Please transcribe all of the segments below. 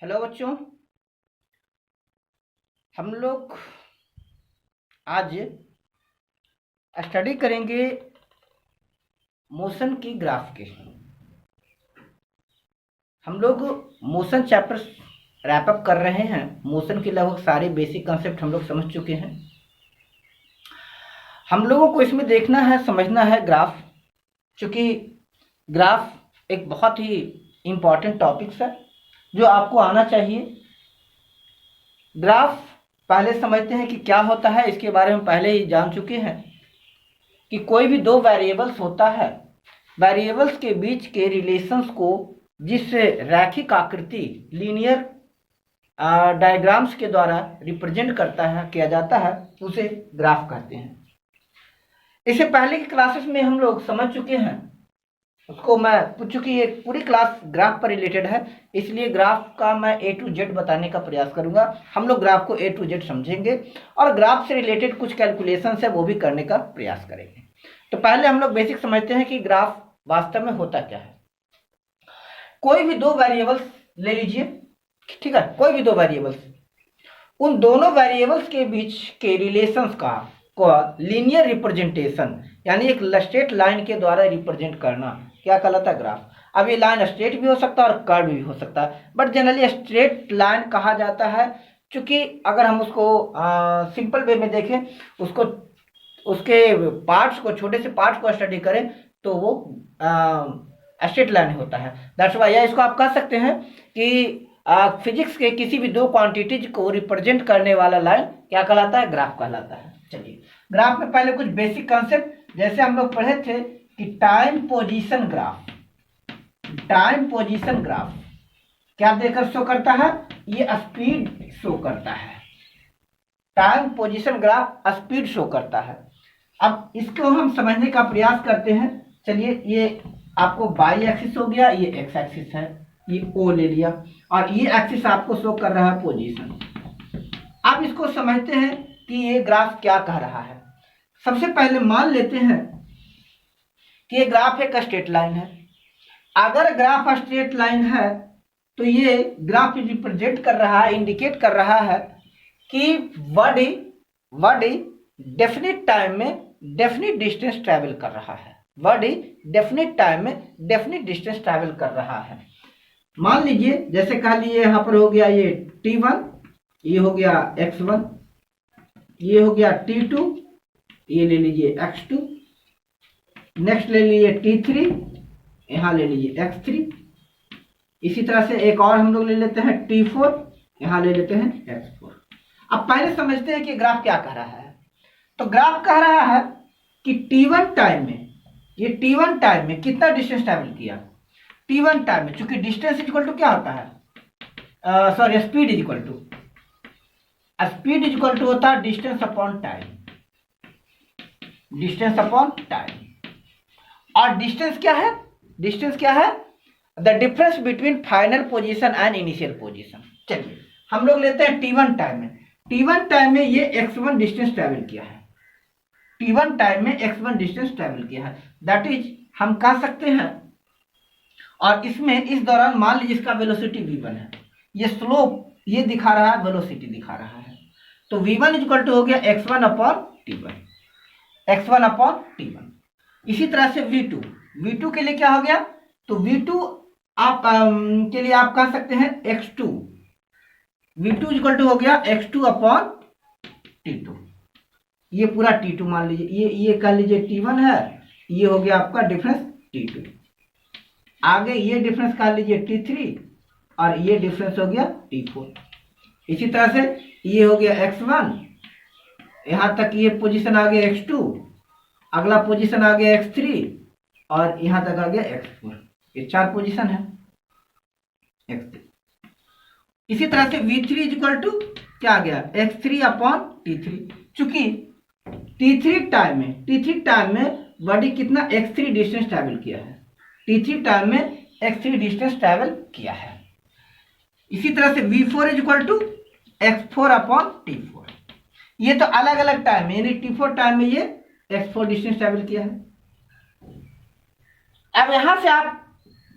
Hello बच्चों, हम लोग आज स्टडी करेंगे मोशन की ग्राफ के। हम लोग मोशन चैप्टर रैप अप कर रहे हैं। मोशन के लगभग सारे बेसिक कंसेप्ट हम लोग समझ चुके हैं। हम लोगों को इसमें देखना है, समझना है ग्राफ, क्योंकि ग्राफ एक बहुत ही इम्पॉर्टेंट टॉपिक्स है जो आपको आना चाहिए। ग्राफ पहले समझते हैं कि क्या होता है। इसके बारे में पहले ही जान चुके हैं कि कोई भी दो वेरिएबल्स होता है, वेरिएबल्स के बीच के रिलेशंस को जिस रैखिक आकृति लीनियर डायग्राम्स के द्वारा रिप्रेजेंट किया जाता है उसे ग्राफ कहते हैं। इससे पहले की क्लासेस में हम लोग समझ चुके हैं, उसको मैं चूंकि ये पूरी क्लास ग्राफ पर रिलेटेड है, इसलिए ग्राफ का मैं A to Z बताने का प्रयास करूंगा। हम लोग ग्राफ को A to Z समझेंगे और ग्राफ से रिलेटेड कुछ कैलकुलेशन है वो भी करने का प्रयास करेंगे। तो पहले हम लोग बेसिक समझते हैं कि ग्राफ वास्तव में होता क्या है। कोई भी दो वेरिएबल्स ले लीजिए, ठीक है, कोई भी दो वेरिएबल्स, उन दोनों वेरिएबल्स के बीच के रिलेशंस का लीनियर रिप्रेजेंटेशन यानी एक स्ट्रेट लाइन के द्वारा रिप्रेजेंट करना क्या कहलाता है? ग्राफ। अब ये लाइन स्ट्रेट भी हो सकता है और कर्व भी हो सकता है, बट जनरली स्ट्रेट लाइन कहा जाता है, क्योंकि अगर हम उसको सिंपल वे में देखें, उसको उसके पार्ट्स को, छोटे से पार्ट्स को स्टडी करें तो वो स्ट्रेट लाइन होता है। दैट्स वाई, या इसको आप कह सकते हैं कि फिजिक्स के किसी भी दो क्वांटिटीज को रिप्रेजेंट करने वाला लाइन क्या कहलाता है? ग्राफ कहलाता है। चलिए, ग्राफ में पहले कुछ बेसिक कॉन्सेप्ट जैसे हम लोग पढ़े थे कि time position graph. Time position graph क्या देकर शो करता है? ये स्पीड शो करता है। Time position graph speed show करता है। अब इसको हम समझने का प्रयास करते हैं। चलिए, ये आपको बाई एक्सिस हो गया, ये एक्स एक्सिस है, ये ओ ले लिया, और ये एक्सिस आपको शो कर रहा है पोजीशन। अब इसको समझते हैं कि ये ग्राफ क्या कह रहा है। सबसे पहले मान लेते हैं कि ये ग्राफ एक स्ट्रेट लाइन है। अगर ग्राफ स्ट्रेट लाइन है तो ये ग्राफ रिप्रेजेंट कर रहा है, इंडिकेट कर रहा है कि बॉडी डेफिनिट टाइम में डेफिनिट डिस्टेंस ट्रैवल कर रहा है। बॉडी डेफिनिट टाइम में डेफिनिट डिस्टेंस ट्रैवल कर रहा है। मान लीजिए, जैसे कह लिए यहां पर हो गया ये t1, ये हो गया x1, ये हो गया t2, ये ले लीजिए x2, नेक्स्ट ले लीजिए t3, यहां ले लीजिए x3। इसी तरह से एक और हम लोग ले लेते हैं t4, यहां ले लेते हैं x4। अब पहले समझते हैं कि ग्राफ क्या कह रहा है। तो ग्राफ कह रहा है कि t1 टाइम में, ये t1 टाइम में कितना डिस्टेंस ट्रैवल किया। t1 टाइम में, चूंकि डिस्टेंस इक्वल टू क्या होता है, सॉरी, स्पीड इक्वल टू होता है distance upon time. Distance upon time, और डिस्टेंस क्या है? डिस्टेंस क्या है? The difference between final position and initial position. चलिए, हम लोग लेते हैं t1 टाइम में। t1 टाइम में ये x1 डिस्टेंस ट्रैवल किया है। t1 टाइम में x1 डिस्टेंस ट्रैवल किया है, दैट इज हम कह सकते हैं। और इसमें इस दौरान मान लीजिए इसका वेलोसिटी v1 है, ये स्लोप ये दिखा रहा है, वेलोसिटी दिखा रहा है। तो v1 इक्वल टू हो गया x1 upon t1, x1 upon t1। इसी तरह से v2 के लिए क्या हो गया? तो v2 आप के लिए आप कह सकते हैं x2। v2 इक्वल टू हो गया x2 अपॉन t2। ये पूरा t2 मान लीजिए, ये कह लीजिए t1 है, ये हो गया आपका डिफरेंस t2। आगे ये डिफरेंस कह लीजिए t3, और ये डिफरेंस हो गया t4। इसी तरह से ये हो गया x1, यहां तक ये पोजीशन आ गया x2, अगला पोजीशन आ गया x3, और यहां तक आ गया x4। ये चार पोजीशन है x3। इसी तरह से v3 इक्वल टू क्या आ गया? x3 upon t3। चूंकि t3 टाइम में बॉडी कितना x3 डिस्टेंस ट्रैवल किया है, t3 टाइम में x3 डिस्टेंस ट्रैवल किया है। इसी तरह से v4 equal to x4 upon t4। ये तो अलग अलग टाइम में, यानी t4 टाइम में ये x4 डिस्टेंस ट्रैवल किया है। अब यहां से आप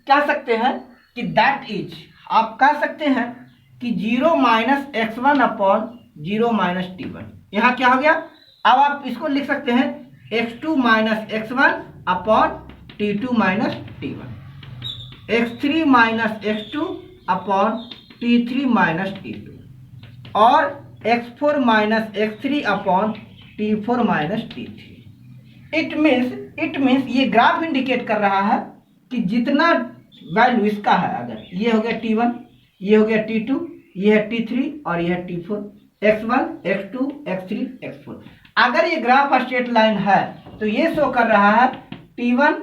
कह सकते हैं कि दैट इज, आप कह सकते हैं कि 0 minus x1 upon 0 minus t1। यहाँ क्या हो गया, अब आप इसको लिख सकते हैं x2 minus x1 upon t2 minus t1, x3 minus x2 upon t3 minus t2 और x4 minus x3 upon t4 minus t3। It means ये ग्राफ इंडिकेट कर रहा है कि जितना वैल्यू इसका है, अगर ये हो गया t1, ये हो गया t2, ये है t3 और ये है t4, x1 x2 x3 x4। अगर ये ग्राफ स्ट्रेट लाइन है तो ये शो कर रहा है t1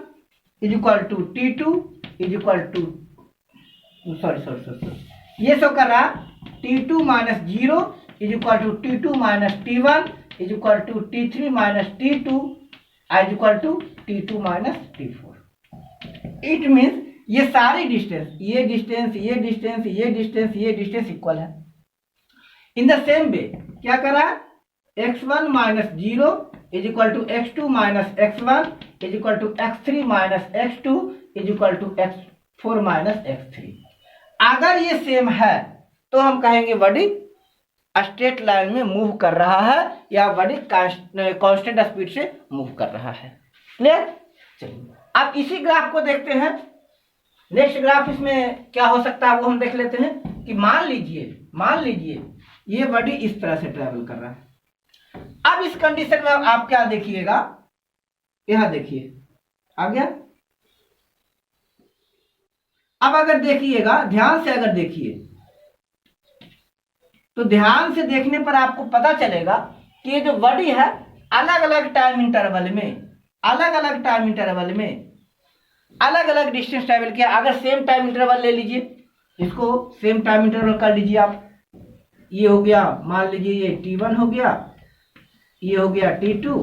is equal to t2 is equal to ये शो कर रहा है t2 minus 0 is equal to t2 minus t1 is equal to t3 minus t2 is equal to t2 minus t4। It means ये सारी distance, ये distance, ये distance, ये distance, ये डिस्टेंस इक्वल है। इन द सेम वे क्या कर रहा है, x1 minus 0 is equal to x2 minus x1 is equal to x3 minus x2 is equal to x4 minus x3। अगर ये सेम है तो हम कहेंगे बॉडी स्ट्रेट लाइन में मूव कर रहा है या बॉडी कांस्टेंट स्पीड से मूव कर रहा है। क्लियर? चलिए अब इसी ग्राफ को देखते हैं। नेक्स्ट ग्राफ इसमें क्या हो सकता है वो हम देख लेते हैं कि मान लीजिए ये बॉडी इस तरह से ट्रेवल कर रहा है। अब इस कंडीशन में आप क्या देखिएगा, यहां देखिए आ गया। अब अगर देखिएगा, ध्यान से अगर देखिए तो ध्यान से देखने पर आपको पता चलेगा कि ये जो बॉडी है अलग अलग टाइम इंटरवल में अलग अलग डिस्टेंस ट्रेवल किया। अगर सेम टाइम इंटरवल ले लीजिए, इसको सेम टाइम इंटरवल कर लीजिए आप। ये हो गया, मान लीजिए ये t1 हो गया, ये हो गया t2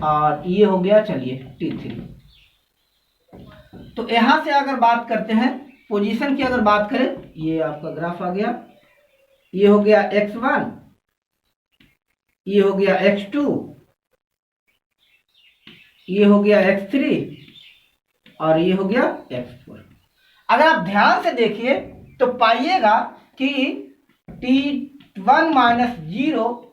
और ये हो गया चलिए t3। तो यहां से अगर बात करते हैं पोजीशन की, अगर बात करें, ये आपका ग्राफ आ गया, ये हो गया x1, ये हो गया x2, ये हो गया x3 और ये हो गया x4। अगर आप ध्यान से देखिए तो पाइएगा कि t1 minus 0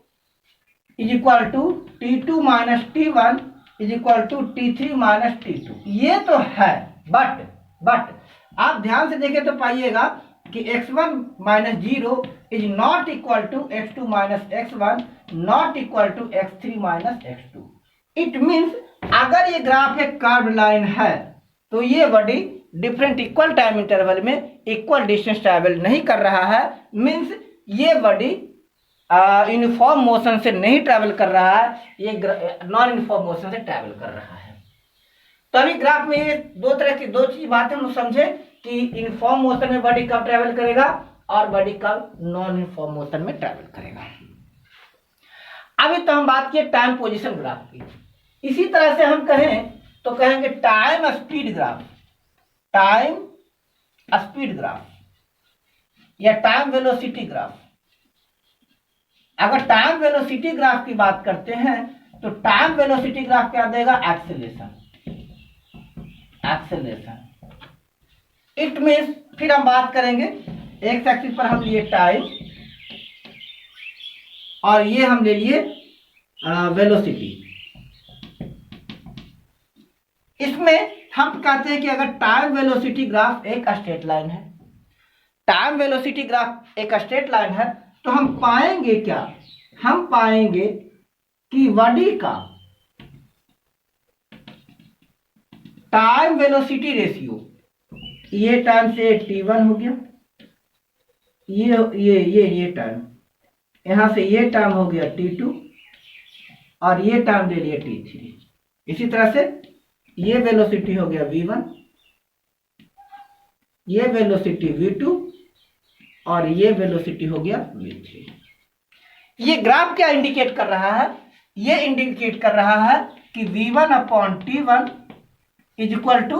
is equal to t2 minus t1 is equal to t3 minus t2। ये तो है, बट आप ध्यान से देखें तो पाइएगा कि x1 minus 0 is not equal to x2 minus x1 not equal to x3 minus x2। It means अगर ये ग्राफ एक कर्व लाइन है तो ये body different equal time interval में इक्वल डिस्टेंस ट्रैवल नहीं कर रहा है। मीन्स ये बॉडी यूनिफॉर्म मोशन से नहीं ट्रैवल कर रहा है, ये नॉन यूनिफॉर्म मोशन से ट्रैवल कर रहा है। तो अभी ग्राफ में ये दो चीज बातें हम समझे कि यूनिफॉर्म मोशन में बॉडी कब ट्रैवल करेगा और बॉडी कब नॉन यूनिफॉर्म मोशन में ट्रैवल करेगा। अभी तो हम बात किए टाइम पोजीशन ग्राफ की। इसी तरह से हम कहें तो कहेंगे टाइम स्पीड ग्राफ या टाइम वेलोसिटी ग्राफ। अगर टाइम वेलोसिटी ग्राफ की बात करते हैं तो टाइम वेलोसिटी ग्राफ क्या देगा, एक्सेलरेशन। इट मीन्स फिर हम बात करेंगे एक्स एक्सिस पर हम लिए टाइम और ये हम ले लिए वेलोसिटी। इसमें हम कहते हैं कि अगर टाइम वेलोसिटी ग्राफ एक स्ट्रेट लाइन है, तो हम पाएंगे क्या, हम पाएंगे कि बॉडी का टाइम वेलोसिटी रेशियो, ये टाइम से t1 हो गया, ये टाइम, यहां से ये टाइम हो गया t2 और ये टाइम ले लिया t3। इसी तरह से ये वेलोसिटी हो गया v1, ये वेलोसिटी v2 और ये वेलोसिटी हो गया v3। ये ग्राफ क्या इंडिकेट कर रहा है, ये इंडिकेट कर रहा है कि v1 upon t1 is equal to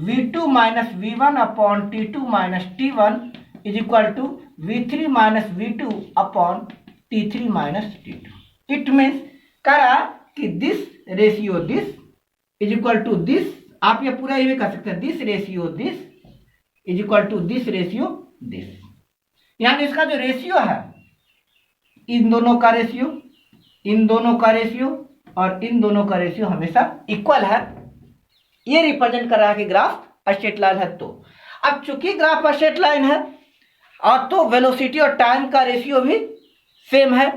v2 minus v1 upon t2 minus t1 is equal to v3 minus v2 upon t3 minus t2। It means करा कि this ratio this is equal to this, आप ये पूरा ये भी कह सकते हैं, this ratio this is equal to this ratio this. यानी इसका जो रेशियो है, इन दोनों का रेशियो, इन दोनों का रेशियो और इन दोनों का रेशियो हमेशा इक्वल है, ये रिप्रेजेंट कर रहा है कि ग्राफ स्ट्रेट लाइन है। तो अब चूंकि ग्राफ स्ट्रेट लाइन है और तो वेलोसिटी और टाइम का रेशियो भी सेम है।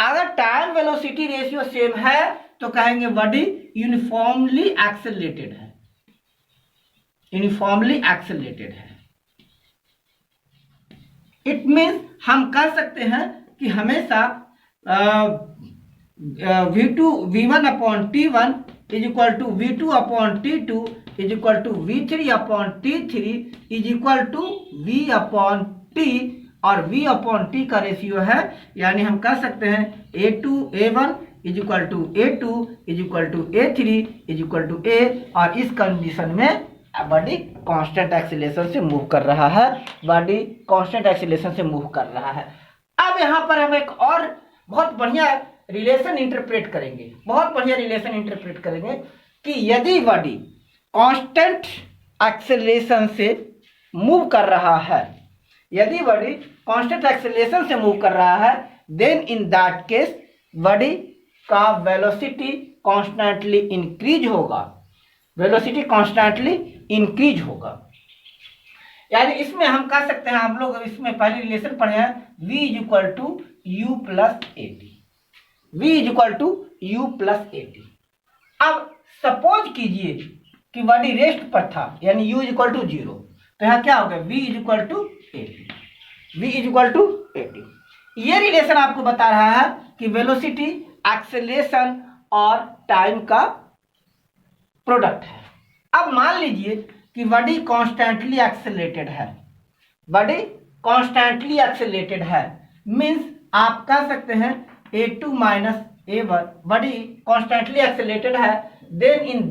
अगर टाइम वेलोसिटी रेशियो सेम है तो कहेंगे बॉडी यूनिफॉर्मली एक्सेलरेटेड है, यूनिफॉर्मली एक्सेलरेटेड है। इट मीन्स हम कह सकते हैं कि हमेशा V1 upon T1 is equal to V2 upon T2 is equal to V3 upon T3 is equal to V upon T, और V अपॉन T का रेशियो है, यानी हम कह सकते हैं A1 is equal to A2 is equal to A3 is equal to A, और इस कंडीशन में बॉडी कांस्टेंट एक्सीलरेशन से मूव कर रहा है, बॉडी कांस्टेंट एक्सीलरेशन से मूव कर रहा है। अब यहाँ पर हम एक और बहुत बढ़िया रिलेशन इंटरप्रेट करेंगे, बहुत बढ़िया रिलेशन इंटरप्रेट करेंगे कि यदि बॉडी कांस्टेंट एक्सीलरेशन से मूव कर रहा है, यदि बॉडी कांस्टेंट एक्सीलरेशन से मूव कर रहा है, then in that case body का वेलोसिटी कॉन्स्टेंटली इंक्रीज होगा, वेलोसिटी कॉन्स्टेंटली इंक्रीज होगा। यानी इसमें हम कह सकते हैं, हम लोग इसमें पहले रिलेशन पढ़े हैं, v is equal to u plus a T, v is equal to u plus a t. अब सपोज कीजिए कि बॉडी रेस्ट पर था, यानी u इज इक्वल टू 0, तो यहाँ क्या होगा, v is equal to A T, v is equal to A T. ये रिलेशन आपको बता रहा है कि वेलोसिटी, एक्सेलरेशन और टाइम का प्रोडक्ट है। अब मान लीजिए कि बॉडी कॉन्स्टेंटली एक्सेलरेटेड है, बॉडी कॉन्स्टेंटली एक्सेलरेटेड है, मींस आप कह सकते हैं A2 minus A1, body constantly accelerated है, then in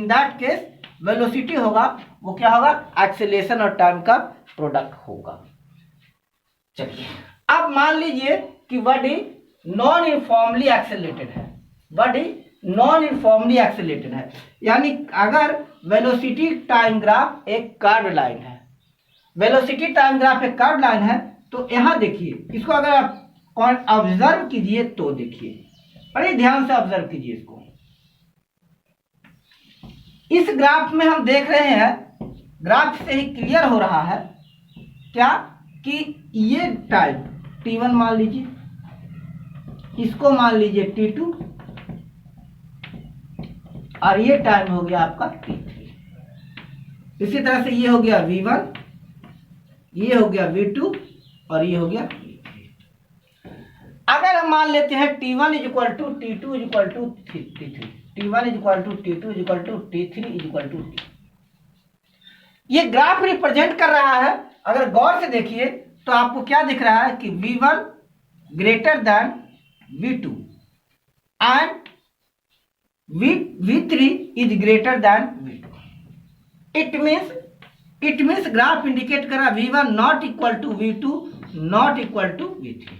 that case velocity होगा, वो क्या होगा, एक्सेलरेशन और टाइम का प्रोडक्ट होगा। चलिए अब मान लीजिए कि बॉडी नॉन यूनिफॉर्मली एक्सेलरेटेड है, बॉडी नॉन यूनिफॉर्मली एक्सेलरेटेड है, यानी अगर वेलोसिटी टाइम ग्राफ एक कर्व लाइन है, वेलोसिटी टाइम ग्राफ एक कर्व लाइन है, तो यहाँ देखिए, इसको अगर आप ऑब्जर्व कीजिए तो देखिए, बड़े ध्यान से ऑब्जर्व कीजिए इसको। इस ग्राफ में हम देख रहे हैं, ग्राफ से ही क्लियर हो रहा है क्या, कि ये टाइम T1 मान लीजिए, इसको मान लीजिए T2, और ये टाइम हो गया आपका T3। इसी तरह से ये हो गया V1, ये हो गया V2 और ये हो गया V3। अगर हम मान लेते हैं T1 is equal to T2 is equal to T3, T1 is equal to T2 is equal to T3 is equal to T, ये ग्राफ रिप्रेजेंट कर रहा है। अगर गौर से देखिए तो आपको क्या दिख रहा है कि V1 greater than V2 and V3 is greater than V2. It means graph indicate कर रहा है V1 not equal to V2 not equal to V3,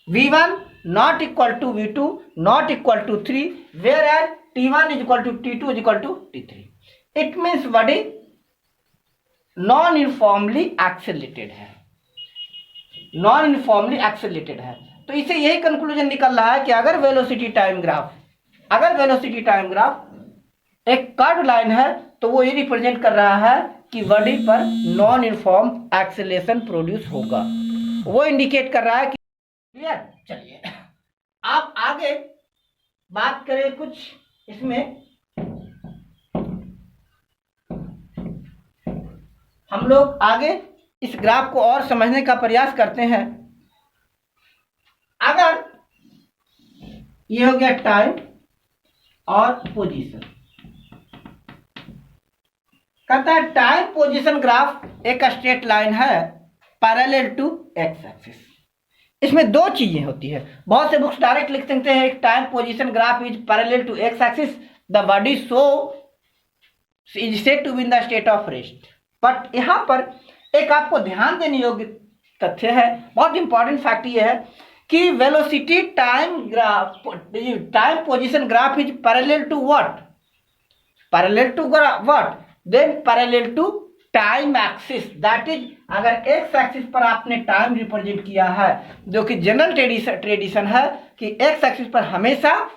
V1 not equal to V2 not equal to 3, whereas T1 is equal to T2 is equal to T3. It means body non uniformly accelerated है, non uniformly accelerated है। तो इसे यही conclusion निकल रहा है कि अगर वेलोसिटी टाइम ग्राफ एक कर्व लाइन है, तो वो ये रिप्रेजेंट कर रहा है कि बॉडी पर नॉन यूनिफॉर्म एक्सेलरेशन प्रोड्यूस होगा, वो इंडिकेट कर रहा है कि क्लियर। चलिए आप आगे बात करें कुछ इसमें, हम लोग आगे इस ग्राफ को और समझने का प्रयास करते हैं। अगर ये हो गया टाइम और पोजीशन, कहता है टाइम पोजीशन ग्राफ एक स्ट्रेट लाइन है पैरेलल टू एक्स एक्सिस। इसमें दो चीजें होती है, बहुत से बुक्स डायरेक्ट लिख सकते हैं एक time position graph is parallel to x axis, the body so is said to be in the state of rest. But यहाँ पर एक आपको ध्यान देने योग्य तथ्य है, बहुत इंपॉर्टेंट फैक्ट ये है कि velocity time graph, time position graph is parallel to what, parallel to what, then parallel to time axis, that is अगर एक्स एक्सिस पर आपने टाइम रिप्रेजेंट किया है, जो कि जनरल ट्रेडिशन है कि एक्स एक्सिस पर हमेशा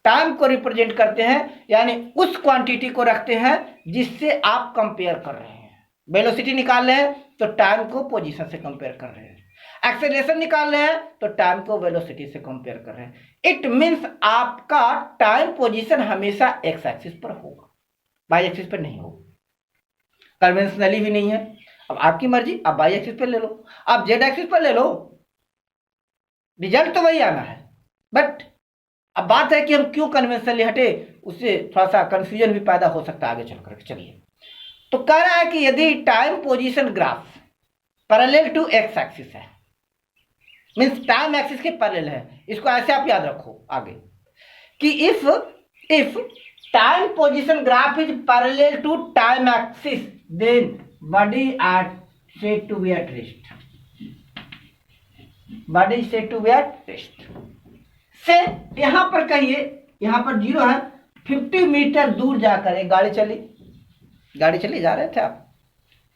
टाइम को रिप्रेजेंट करते हैं, यानी उस क्वांटिटी को रखते हैं जिससे आप कंपेयर कर रहे हैं। वेलोसिटी निकाल रहे हैं तो टाइम को पोजीशन से कंपेयर कर रहे हैं, एक्सेलरेशन निकाल रहे हैं तो टाइम को वेलोसिटी से कंपेयर कर रहे हैं। इट मींस आपका टाइम पोजीशन हमेशा एक्स एक्सिस पर होगा, वाई एक्सिस पर नहीं होगा, कन्वेंशनली भी नहीं है। अब आपकी मर्जी, आप वाई एक्सिस पर ले लो, आप जेड एक्सिस पर ले लो, रिजल्ट तो वही आना है। बट अब बात है कि हम क्यों कन्वेंशनली हटे, उससे थोड़ा सा कंफ्यूजन भी पैदा हो सकता है आगे चलकर। चलिए, तो कह रहा है कि यदि time position graph parallel to x axis है, मींस टाइम एक्सिस के पैरेलल है, इसको ऐसे आप याद रखो आगे कि if time position graph is parallel to time axis then body at said to be at rest, body said to be at rest. So यहां पर कहिए, यहां पर 0 है, 50 मीटर दूर जाकर एक गाड़ी चली जा रहे थे आप,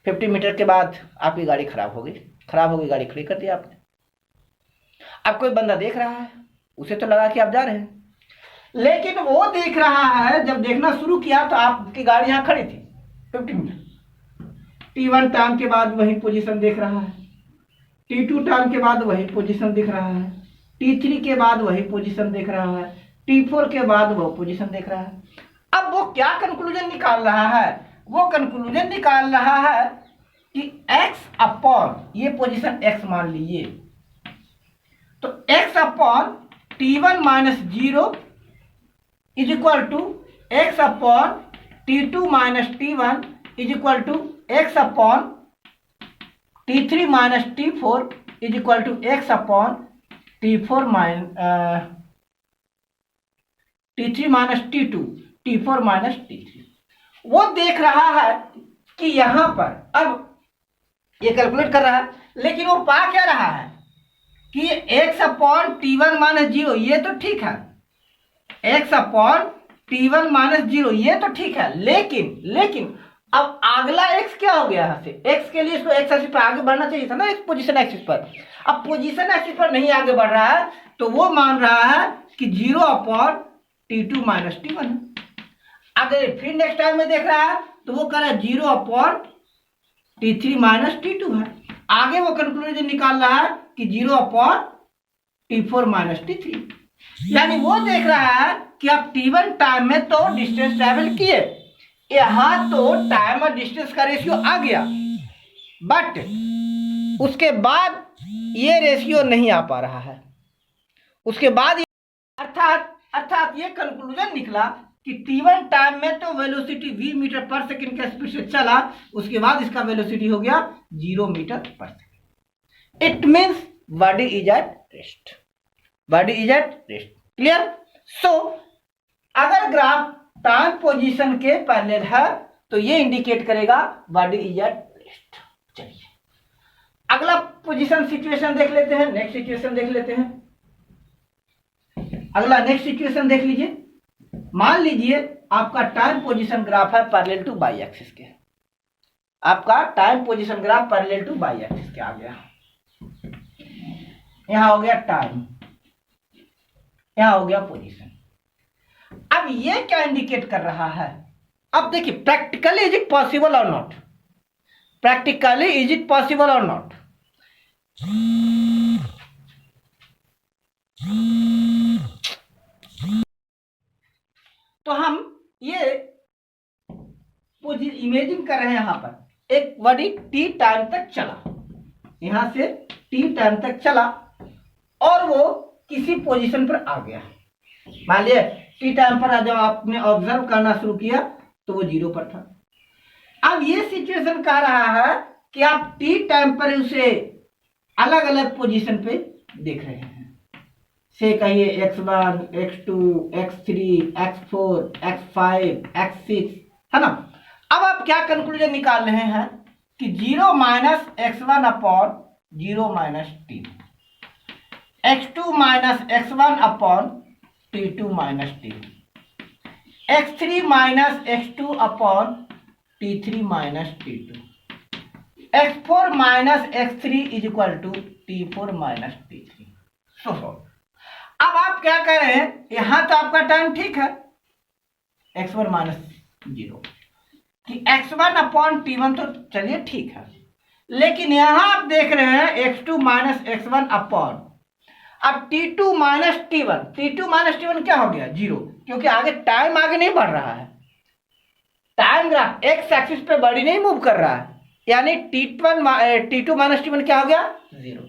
50 मीटर के बाद आपकी गाड़ी खराब हो गई, गाड़ी खड़ी कर दी आपने। अब कोई बंदा देख रहा है, उसे तो लगा कि आप जा रहे हैं, लेकिन वो देख रहा है, जब देखना शुरू किया तो आपकी गाड़ी यहां खड़ी थी 50 मीटर। T1 टाइम के बाद वही पोजीशन देख रहा है, T2 टाइम के बाद वही पोजीशन दिख रहा है, T3 के बाद वही पोजीशन देख रहा है, T4 के बाद वो पोजीशन देख रहा है। अब वो क्या कंक्लूजन निकाल रहा है? वो कंक्लूजन निकाल रहा है कि x अपॉन ये पोजीशन x मान लीजिए, तो x upon T1 minus 0 is equal to x upon T2 minus T1 is equal to x upon T3 minus T4 is equal to x upon T3 minus T2, T4 minus T3। वो देख रहा है कि यहां पर अब ये calculate कर रहा है, लेकिन वो पा क्या रहा है कि x अपॉन T1 माइनस 0 ये तो ठीक है, x अपॉन T1 माइनस 0 ये तो ठीक है, लेकिन अब अगला x क्या हो गया? यहाँ से x के लिए इसको x एक्सिस पर आगे बढ़ना चाहिए था ना, एक पोजीशन एक्सिस पर। अब पोजीशन एक्सिस पर नहीं आगे बढ़ रहा है, तो वो मान रहा है कि 0 अपॉन T2 माइनस T1। अगर फिर नेक्स्ट टाइम में देख रहा है तो वो कह रहा है 0 अपॉन T3 माइनस T2 है। आगे वो कंक्लूजन निकाल रहा है कि 0 अपॉन T4 माइनस T3, यानी वो देख रहा है कि आप T1 टाइम में तो डिस्टेंस ट्रेवल किए, यहां तो टाइम और डिस्टेंस का रेशियो आ गया, बट उसके बाद ये रेशियो नहीं आ पा रहा है। उसके बाद अर्थात ये कंक्लूजन निकला कि T1 टाइम में तो velocity v metre per second के स्पीड से चला, उसके बाद इसका वेलोसिटी हो गया 0 metre per second. It means body is at rest, body is at rest. Clear? So अगर ग्राफ टाइम पोजीशन के पैरेलल है तो ये इंडिकेट करेगा बॉडी इज एट रेस्ट। चलिए अगला पोजीशन सिचुएशन देख लेते हैं, नेक्स्ट सिचुएशन देख लेते हैं। अगला नेक्स्ट सिचुएशन देख लीजिए। मान लीजिए आपका टाइम पोजीशन ग्राफ है पैरेलल टू वाई एक्सिस के, आपका time position graph parallel to y axis के आ गया। यहां हो गया टाइम, यहां हो गया पोजीशन। अब ये क्या इंडिकेट कर रहा है? अब देखिए, प्रैक्टिकली इज इट पॉसिबल और not, practically is it possible और नॉट। तो हम ये इमेजिन कर रहे हैं, यहां पर एक बॉडी टी टाइम तक चला, यहां से टी टाइम तक चला और वो किसी पोजीशन पर आ गया। मान लिया टी टाइम पर जब आपने ऑब्जर्व करना शुरू किया तो वो 0 पर था। अब ये सिचुएशन कह रहा है कि आप टी टाइम पर उसे अलग अलग पोजीशन पे देख रहे हैं, से कहिए x1, x2, x3, x4, x5, x6, है ना। अब आप क्या कंक्लूजन निकाल रहे हैं कि 0 minus x1 upon 0 minus t, x2 minus x1 upon T2 minus t, x3 minus x2 upon T3 minus T2, x4 minus x3 is equal to t4 minus t3। अब आप क्या कर रहे हैं, यहां तो आपका टाइम ठीक है x1 माइनस 0 कि x1 अपॉन t1 तो चलिए ठीक है, लेकिन यहां आप देख रहे हैं x2 माइनस x1 अपॉन, अब t2 minus t1, t2 minus t1 क्या हो गया 0, क्योंकि आगे टाइम आगे नहीं बढ़ रहा है, टाइम ग्राफ एक्स एक्सिस पे बॉडी नहीं मूव कर रहा है, यानी t2 माइनस t1 क्या हो गया 0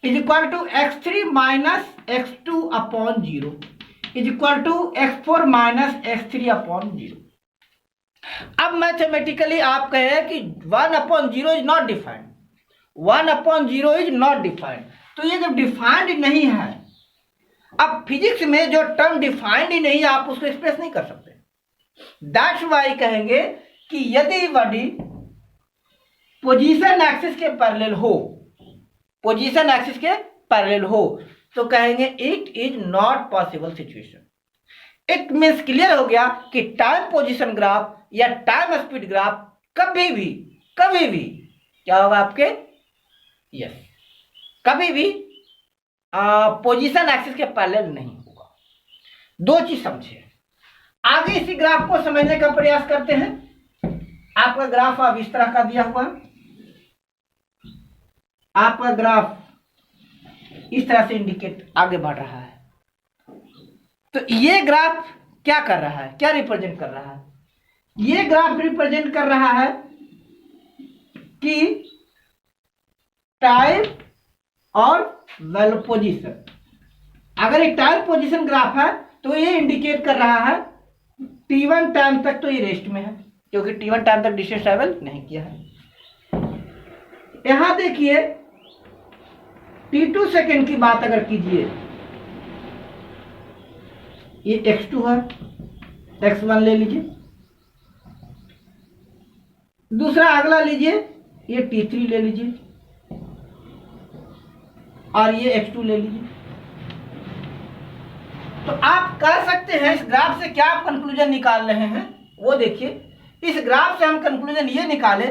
is equal to x3 minus x2 upon 0 is equal to x4 minus x3 upon 0। अब मैथमेटिकली आप कहे कि 1 upon 0 is not defined, 1 upon 0 is not defined, तो ये जब डिफाइंड नहीं है, अब फिजिक्स में जो टर्म डिफाइंड ही नहीं है आप उसको एक्सप्रेस नहीं कर सकते। दैट्स वाई कहेंगे कि यदि बॉडी पोजीशन एक्सिस के पैरेलल हो, पोजीशन एक्सिस के पैरेलल हो, तो कहेंगे it is not possible situation. It means clear हो गया कि टाइम पोजीशन ग्राफ या टाइम स्पीड ग्राफ कभी भी क्या होगा आपके, यस, कभी भी पोजीशन एक्सिस के पैरेलल नहीं होगा। दो चीज समझे, आगे इसी ग्राफ को समझने का प्रयास करते हैं। आपका ग्राफ अब इस तरह का दिया हुआ, आपका ग्राफ इस तरह से इंडिकेट आगे बढ़ रहा है, तो ये ग्राफ क्या कर रहा है, क्या रिप्रेजेंट कर रहा है, ये ग्राफ रिप्रेजेंट कर रहा है कि टाइम और वैल्यू पोजीशन। अगर एक टाइम पोजीशन ग्राफ है तो ये इंडिकेट कर रहा है t1 टाइम तक तो ये रेस्ट में है, क्योंकि t1 टाइम तक डिस्टेंस ट्रैवल नहीं किया है। यहां देखिए t2 सेकेंड की बात अगर कीजिए, ये x2 है, x1 ले लीजिए, दूसरा अगला लीजिए, ये t3 ले लीजिए, और ये x2 ले लीजिए। तो आप कह सकते हैं इस ग्राफ से क्या आप कंक्लूजन निकाल रहे हैं, वो देखिए। इस ग्राफ से हम कंक्लूजन ये निकाले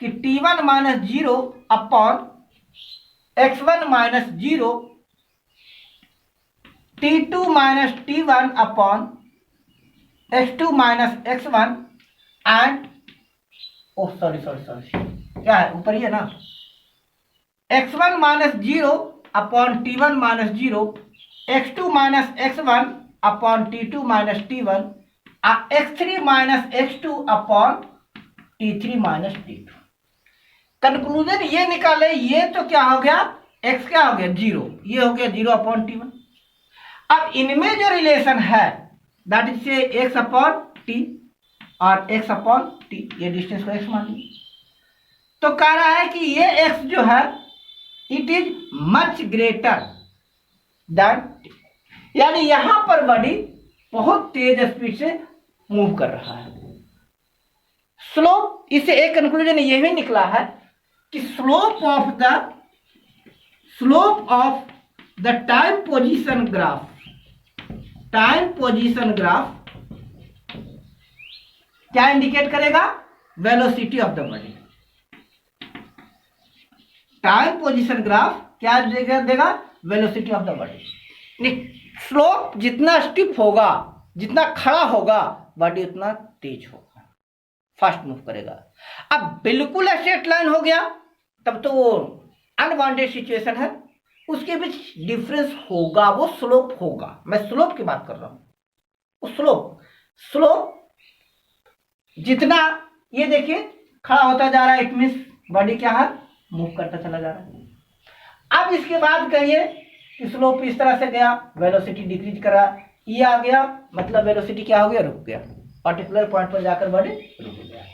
कि t1 minus 0 upon x1 minus 0, t2 minus t1 upon x2 minus x1 and sorry क्या है ऊपर ही है ना, x1 minus 0 upon t1 minus 0, x2 minus x1 upon t2 minus t1, x3 minus x2 upon t3 minus t2। Conclusion ये निकाले, ये तो क्या हो गया, x क्या हो गया 0, ये हो गया 0 अपॉन t1। अब इनमें जो रिलेशन है दैट इज से x अपॉन t और x अपॉन t, ये डिस्टेंस को x मान लीजिए, तो कह रहा है कि ये x जो है it is much greater than, यानी यहां पर बॉडी बहुत तेज स्पीड से मूव कर रहा है। स्लोप, इससे एक कंक्लूजन ये भी निकला है कि slope of the time position graph क्या इंडिकेट करेगा, velocity of the body. Time position graph क्या देगा, velocity of the body. Slope जितना स्टिफ होगा, जितना खड़ा होगा, बॉडी उतना तेज होगा, फास्ट मूव करेगा। अब बिल्कुल स्ट्रेट लाइन हो गया तब तो वो अनवांटेड सिचुएशन है, उसके बीच डिफरेंस होगा, वो स्लोप होगा। मैं स्लोप की बात कर रहा हूं। स्लोप जितना, ये देखिए खड़ा होता जा रहा है, इट मींस बॉडी क्या है, मूव करता चला जा रहा है। अब इसके बाद कहिए कि स्लोप इस तरह से गया, वेलोसिटी डिक्रीज करा, ये आ गया, मतलब वेलोसिटी क्या हो गया, रुक गया, पर्टिकुलर पॉइंट पर जाकर बॉडी रुक गया।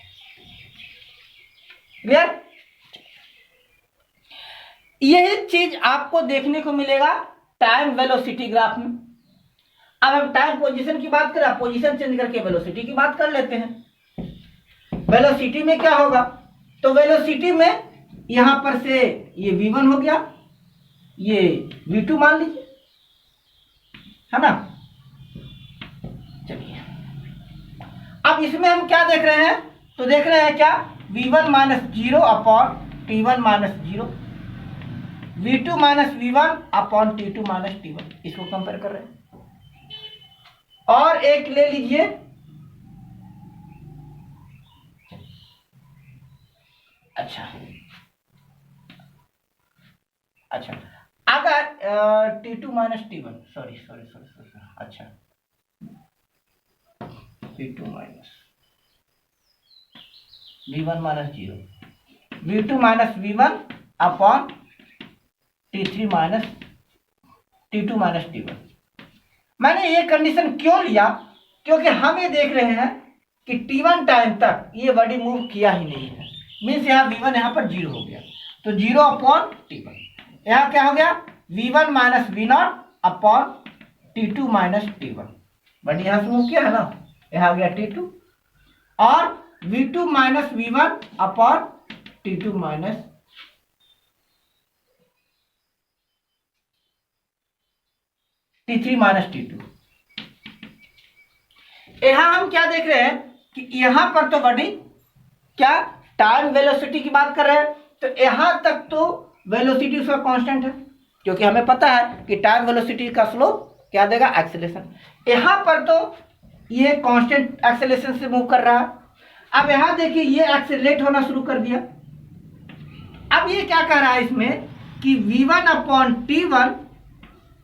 क्लियर? यही चीज आपको देखने को मिलेगा टाइम वेलोसिटी ग्राफ में। अब हम टाइम पोजीशन की बात करें, पोजीशन चेंज करके वेलोसिटी की बात कर लेते हैं। वेलोसिटी में क्या होगा, तो वेलोसिटी में यहां पर से ये v1 हो गया, ये v2 मान लीजिए, है ना। चलिए अब इसमें हम क्या देख रहे हैं, तो देख रहे हैं क्या v1 minus 0 upon t1 minus 0, v2 minus v1 upon t2 minus t1, इसको कंपेयर कर रहे हैं। और एक ले लीजिए, अच्छा अगर t2 माइनस t1, सॉरी, अच्छा v2 minus v1 minus 0, v2 minus v1 upon t3 minus t2 minus t1। मैंने ये कंडीशन क्यों लिया, क्योंकि हम ये देख रहे हैं कि t1 टाइम तक ये बॉडी मूव किया ही नहीं है, मीन्स यहाँ v1 यहाँ पर 0 हो गया, तो 0 अपॉन t1, यहाँ क्या हो गया v1 minus v0 upon t2 minus t1, but यहाँ से मूव किया है ना, यहाँ आ गया t2, और v2 minus v1 upon t2 minus t3 minus t2। यहाँ हम क्या देख रहे हैं कि यहाँ पर तो बड़ी क्या टाइम वेलोसिटी की बात कर रहे हैं, तो यहाँ तक तो वेलोसिटी उसका कांस्टेंट है, क्योंकि हमें पता है कि टाइम वेलोसिटी का स्लोप क्या देगा, एक्सेलरेशन। यहाँ पर तो ये कांस्टेंट एक्सेलरेशन से मूव कर रहा है। अब यहाँ देखिए ये एक्सेलरेट होना शुरू कर दिया। अब ये क्या कह रहा है इसमें कि v1 upon t1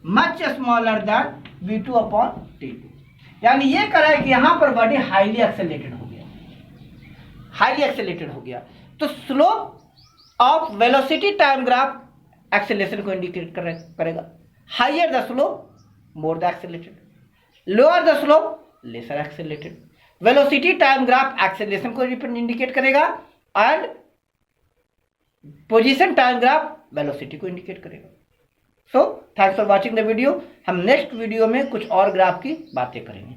much smaller than v2 upon t2, यानी ये कह रहा है कि यहाँ पर बॉडी हाईली एक्सेलरेटेड हो गया, तो slope of velocity time graph acceleration को इंडिकेट करेगा। Higher the slope more the accelerated, lower the slope lesser accelerated. Velocity time graph acceleration को इंडिकेट करेगा and position time graph velocity को indicate करेगा। So thanks for watching the video. हम next video में कुछ और graph की बातें करेंगे।